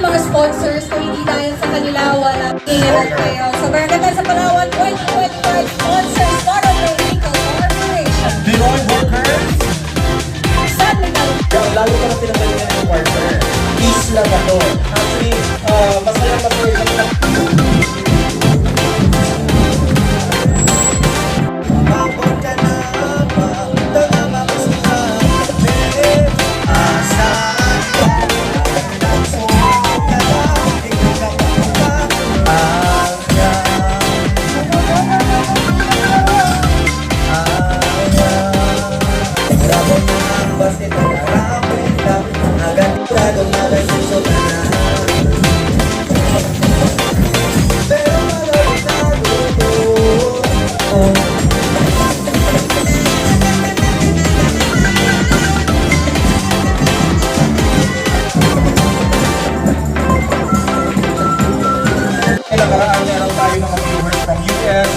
mga sponsors, kung hindi dahil sa kanila, wala ingat kayo. So, Barangay sa Palawan 2025 sponsors, Motor Vehicle Corporation. Pinoy Workers. San Miguel. Lalo ko na pinagalingan ng partner. Isla ba to? Actually, masaya kami na nakaraan meron tayo mga viewers from US,